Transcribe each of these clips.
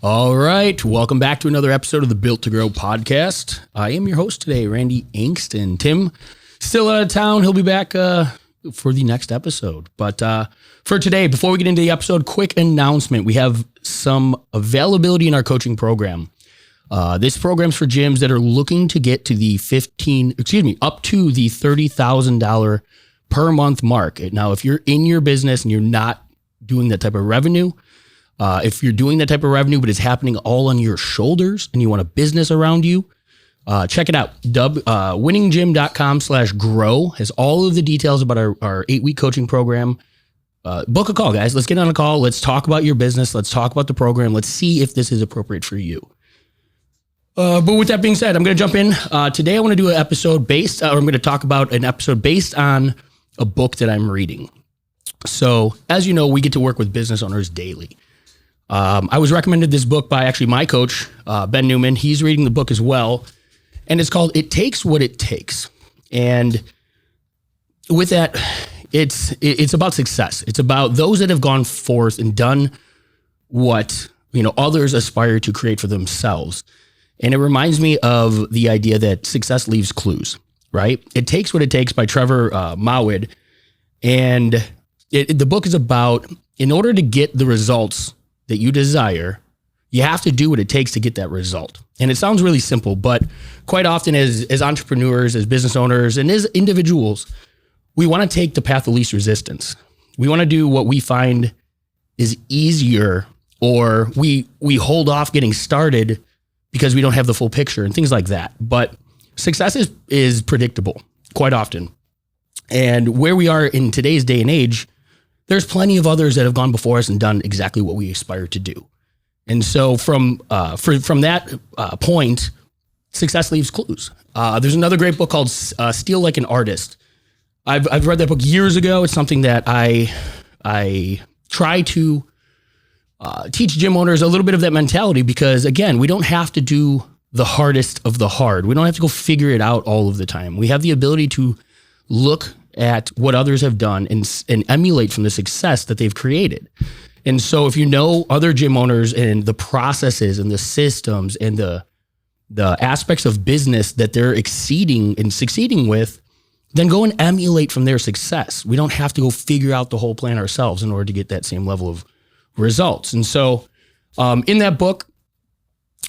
All right. Welcome back to another episode of the Built to Grow podcast. I am your host today, Randy Angston. Tim, still out of town. He'll be back for the next episode. But for today, before we get into the episode, quick announcement. We have some availability in our coaching program. This program's for gyms that are looking to get to the up to the $30,000 per month mark. Now, if you're in your business and you're not doing that type of revenue, if you're doing that type of revenue, but it's happening all on your shoulders and you want a business around you, check it out. winninggym.com/grow has all of the details about our 8-week coaching program. Book a call, guys. Let's get on a call. Let's talk about your business. Let's talk about the program. Let's see if this is appropriate for you. But with that being said, I'm going to jump in. Today I want to do an episode I'm going to talk about an episode based on a book that I'm reading. So as you know, we get to work with business owners daily. I was recommended this book by actually my coach, Ben Newman. He's reading the book as well. And it's called It Takes What It Takes. And with that, it's about success. It's about those that have gone forth and done what, others aspire to create for themselves. And it reminds me of the idea that success leaves clues, right? It Takes What It Takes by Trevor Mowat. And the book is about, in order to get the results that you desire, you have to do what it takes to get that result. And it sounds really simple, but quite often as entrepreneurs, as business owners, and as individuals, we want to take the path of least resistance. We want to do what we find is easier, or we hold off getting started because we don't have the full picture and things like that. But success is predictable quite often. And where we are in today's day and age, there's plenty of others that have gone before us and done exactly what we aspire to do. And so from that point, success leaves clues. There's another great book called Steal Like an Artist. I've read that book years ago. It's something that I try to teach gym owners a little bit of that mentality, because again, we don't have to do the hardest of the hard. We don't have to go figure it out all of the time. We have the ability to look at what others have done and emulate from the success that they've created. And so if you know other gym owners and the processes and the systems and the aspects of business that they're exceeding and succeeding with, then go and emulate from their success. We don't have to go figure out the whole plan ourselves in order to get that same level of results. And so in that book,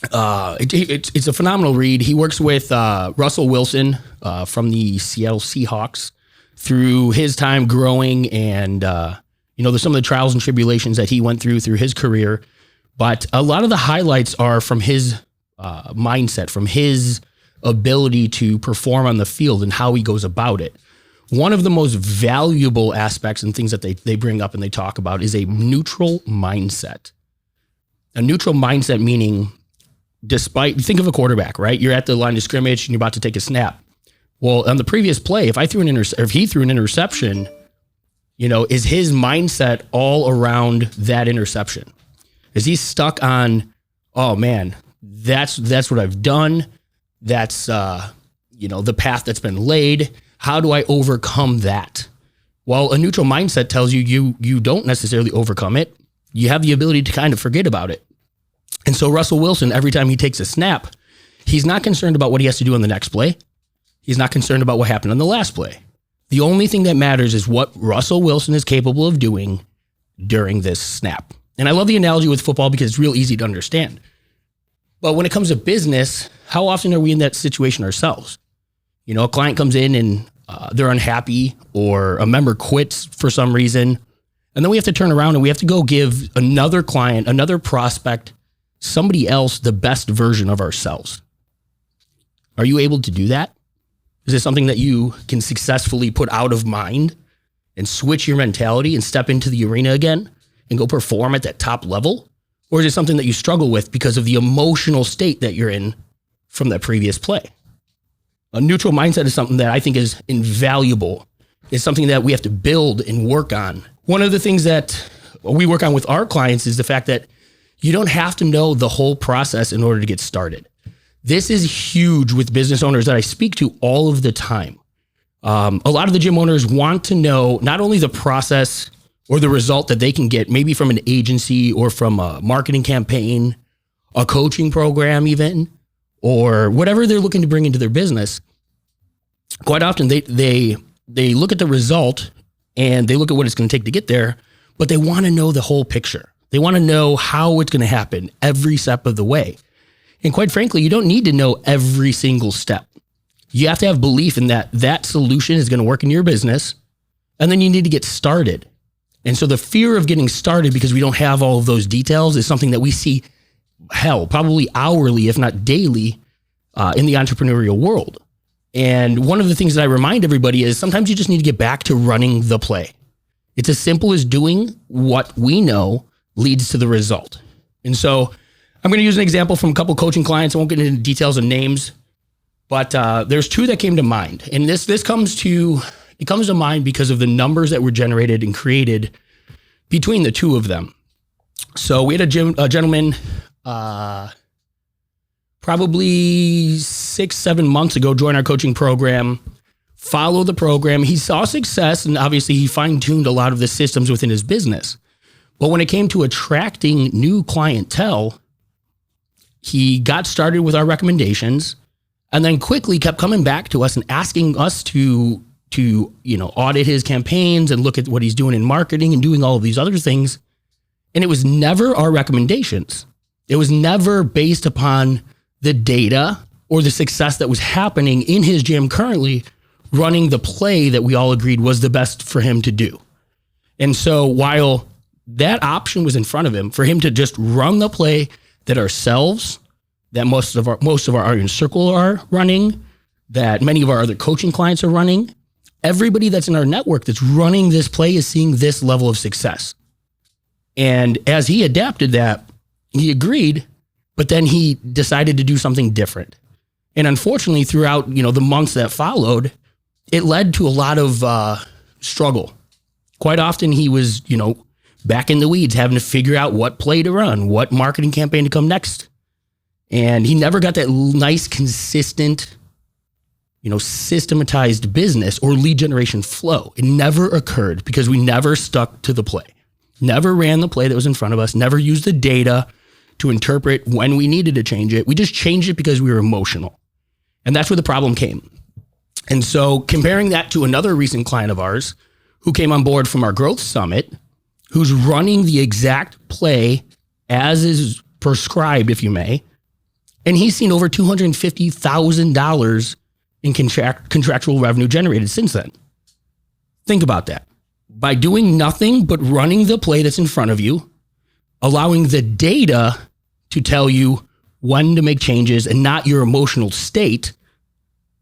it's a phenomenal read. He works with Russell Wilson from the Seattle Seahawks through his time growing, and there's some of the trials and tribulations that he went through his career. But a lot of the highlights are from his mindset, from his ability to perform on the field and how he goes about it. One of the most valuable aspects and things that they bring up and they talk about is a neutral mindset. A neutral mindset meaning, think of a quarterback, right? You're at the line of scrimmage and you're about to take a snap. Well, on the previous play, if he threw an interception, is his mindset all around that interception? Is he stuck on, oh man, that's what I've done. That's, the path that's been laid. How do I overcome that? Well, a neutral mindset tells you don't necessarily overcome it. You have the ability to kind of forget about it. And so Russell Wilson, every time he takes a snap, he's not concerned about what he has to do on the next play. He's not concerned about what happened on the last play. The only thing that matters is what Russell Wilson is capable of doing during this snap. And I love the analogy with football because it's real easy to understand. But when it comes to business, how often are we in that situation ourselves? A client comes in and they're unhappy, or a member quits for some reason. And then we have to turn around and we have to go give another client, another prospect, somebody else the best version of ourselves. Are you able to do that? Is this something that you can successfully put out of mind and switch your mentality and step into the arena again and go perform at that top level? Or is it something that you struggle with because of the emotional state that you're in from that previous play? A neutral mindset is something that I think is invaluable. It's something that we have to build and work on. One of the things that we work on with our clients is the fact that you don't have to know the whole process in order to get started. This is huge with business owners that I speak to all of the time. A lot of the gym owners want to know not only the process or the result that they can get maybe from an agency or from a marketing campaign a coaching program even, or whatever they're looking to bring into their business, quite often they look at the result and they look at what it's going to take to get there, but they want to know the whole picture. They want to know how it's going to happen every step of the way. And quite frankly, you don't need to know every single step. You have to have belief in that solution is going to work in your business, and then you need to get started. And so the fear of getting started because we don't have all of those details is something that we see, probably hourly, if not daily, in the entrepreneurial world. And one of the things that I remind everybody is sometimes you just need to get back to running the play. It's as simple as doing what we know leads to the result. And so I'm going to use an example from a couple coaching clients. I won't get into details and names, but there's two that came to mind. And this comes to mind because of the numbers that were generated and created between the two of them. So we had a gentleman probably 6-7 months ago join our coaching program, follow the program. He saw success, and obviously he fine-tuned a lot of the systems within his business. But when it came to attracting new clientele, he got started with our recommendations and then quickly kept coming back to us and asking us to audit his campaigns and look at what he's doing in marketing and doing all of these other things. And it was never our recommendations. It was never based upon the data or the success that was happening in his gym currently running the play that we all agreed was the best for him to do. And so while that option was in front of him, for him to just run the play that ourselves, that most of our audience circle are running, that many of our other coaching clients are running, everybody that's in our network that's running this play is seeing this level of success. And as he adapted that, he agreed, but then he decided to do something different. And unfortunately, throughout, the months that followed, it led to a lot of struggle. Quite often he was, back in the weeds, having to figure out what play to run, what marketing campaign to come next. And he never got that nice, consistent, systematized business or lead generation flow. It never occurred because we never stuck to the play, never ran the play that was in front of us, never used the data to interpret when we needed to change it. We just changed it because we were emotional. And that's where the problem came. And so comparing that to another recent client of ours who came on board from our growth summit, who's running the exact play as is prescribed, if you may, and he's seen over $250,000 in contractual revenue generated since then. Think about that. By doing nothing but running the play that's in front of you, allowing the data to tell you when to make changes and not your emotional state,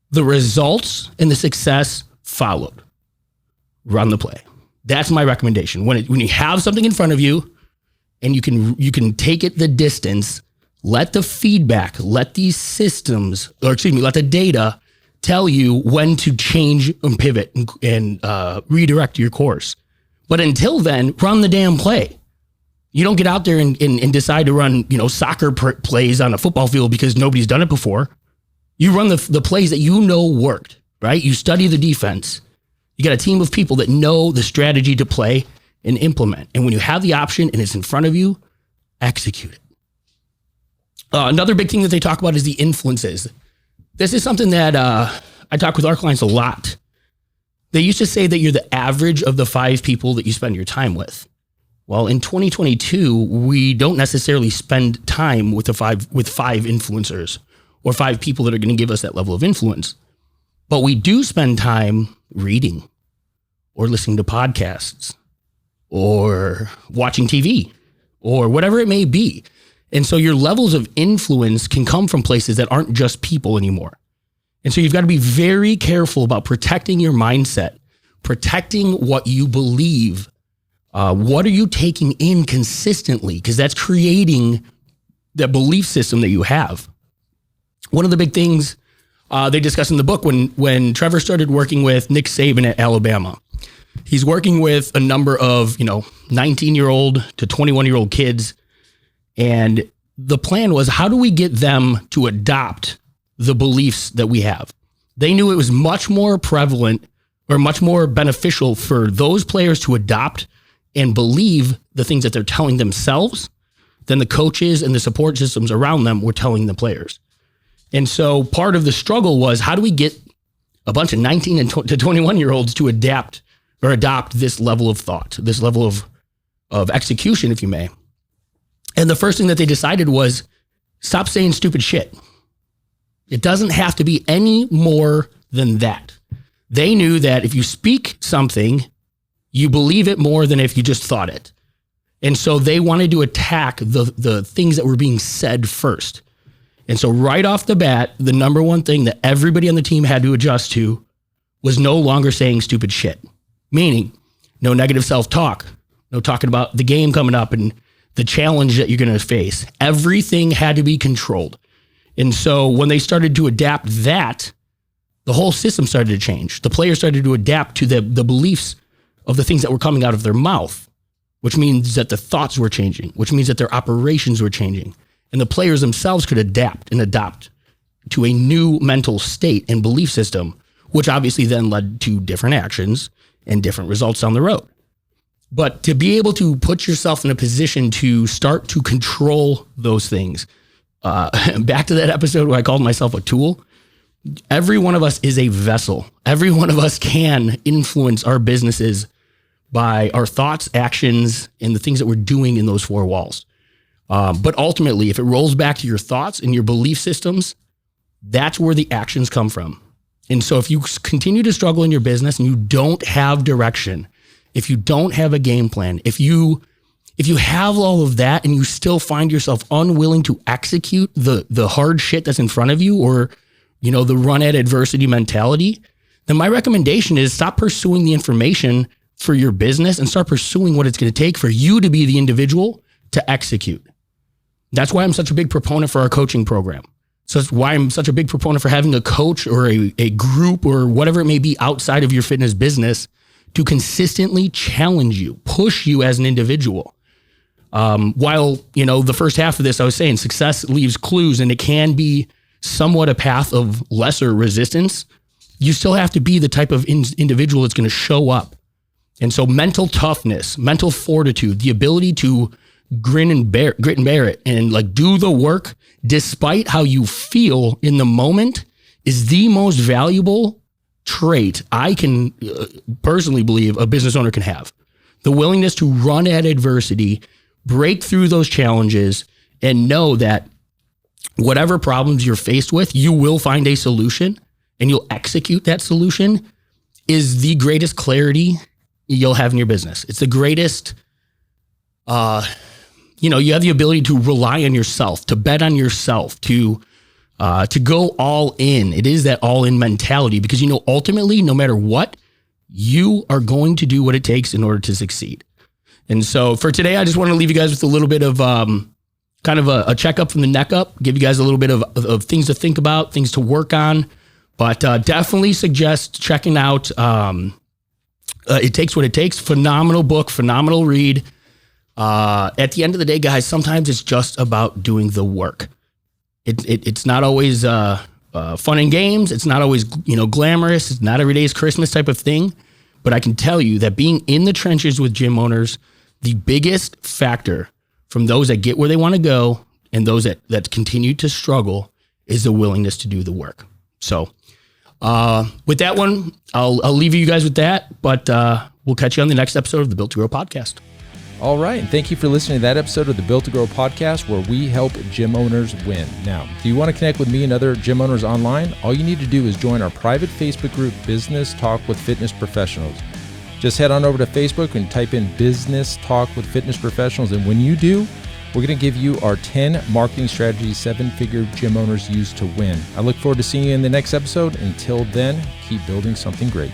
the results and the success followed. Run the play. That's my recommendation. When you have something in front of you and you can take it the distance, let the feedback, let these systems, let the data tell you when to change and pivot and redirect your course. But until then, run the damn play. You don't get out there and decide to run, soccer plays on a football field because nobody's done it before. You run the plays that worked, right? You study the defense. You got a team of people that know the strategy to play and implement. And when you have the option and it's in front of you, execute it. Another big thing that they talk about is the influences. This is something that I talk with our clients a lot. They used to say that you're the average of the 5 people that you spend your time with. Well, in 2022, we don't necessarily spend time with five influencers or 5 people that are going to give us that level of influence. But we do spend time reading or listening to podcasts or watching TV or whatever it may be. And so your levels of influence can come from places that aren't just people anymore. And so you've got to be very careful about protecting your mindset, protecting what you believe. What are you taking in consistently? Because that's creating the belief system that you have. One of the big things they discuss in the book when Trevor started working with Nick Saban at Alabama, he's working with a number of 19-year-old to 21-year-old kids. And the plan was, how do we get them to adopt the beliefs that we have? They knew it was much more prevalent or much more beneficial for those players to adopt and believe the things that they're telling themselves than the coaches and the support systems around them were telling the players. And so part of the struggle was, how do we get a bunch of 19 to 21-year-olds to adapt or adopt this level of thought, this level of execution, if you may. And the first thing that they decided was, stop saying stupid shit. It doesn't have to be any more than that. They knew that if you speak something, you believe it more than if you just thought it. And so they wanted to attack the things that were being said first. And so right off the bat, the number one thing that everybody on the team had to adjust to was no longer saying stupid shit. Meaning, no negative self-talk, no talking about the game coming up and the challenge that you're going to face. Everything had to be controlled. And so when they started to adapt that, the whole system started to change. The players started to adapt to the beliefs of the things that were coming out of their mouth, which means that the thoughts were changing, which means that their operations were changing. And the players themselves could adapt and adopt to a new mental state and belief system, which obviously then led to different actions and different results down the road. But to be able to put yourself in a position to start to control those things, back to that episode where I called myself a tool, every one of us is a vessel. Every one of us can influence our businesses by our thoughts, actions, and the things that we're doing in those four walls. But ultimately, if it rolls back to your thoughts and your belief systems, that's where the actions come from. And so if you continue to struggle in your business and you don't have direction, if you don't have a game plan, if you have all of that and you still find yourself unwilling to execute the hard shit that's in front of you, or, the run at adversity mentality, then my recommendation is stop pursuing the information for your business and start pursuing what it's going to take for you to be the individual to execute. That's why I'm such a big proponent for our coaching program. So that's why I'm such a big proponent for having a coach or a group or whatever it may be outside of your fitness business to consistently challenge you, push you as an individual. While, the first half of this, I was saying success leaves clues and it can be somewhat a path of lesser resistance. You still have to be the type of individual that's going to show up. And so mental toughness, mental fortitude, the ability to grit and bear it and do the work despite how you feel in the moment is the most valuable trait I can personally believe a business owner can have. The willingness to run at adversity, break through those challenges, and know that whatever problems you're faced with, you will find a solution and you'll execute that solution is the greatest clarity you'll have in your business. It's the greatest, you have the ability to rely on yourself, to bet on yourself, to go all in. It is that all in mentality because, ultimately, no matter what, you are going to do what it takes in order to succeed. And so for today, I just want to leave you guys with a little bit of kind of a checkup from the neck up, give you guys a little bit of things to think about, things to work on, but definitely suggest checking out It Takes What It Takes. Phenomenal book, phenomenal read. At the end of the day, guys, sometimes it's just about doing the work. It's not always fun and games. It's not always glamorous. It's not every day's Christmas type of thing. But I can tell you that being in the trenches with gym owners, the biggest factor from those that get where they want to go and those that continue to struggle is the willingness to do the work. So with that one, I'll leave you guys with that. But we'll catch you on the next episode of the Built to Grow podcast. All right, and thank you for listening to that episode of the Built to Grow podcast, where we help gym owners win. Now, do you want to connect with me and other gym owners online? All you need to do is join our private Facebook group, Business Talk with Fitness Professionals. Just head on over to Facebook and type in Business Talk with Fitness Professionals, and when you do, we're going to give you our 10 marketing strategies 7-figure gym owners use to win. I look forward to seeing you in the next episode. Until then, keep building something great.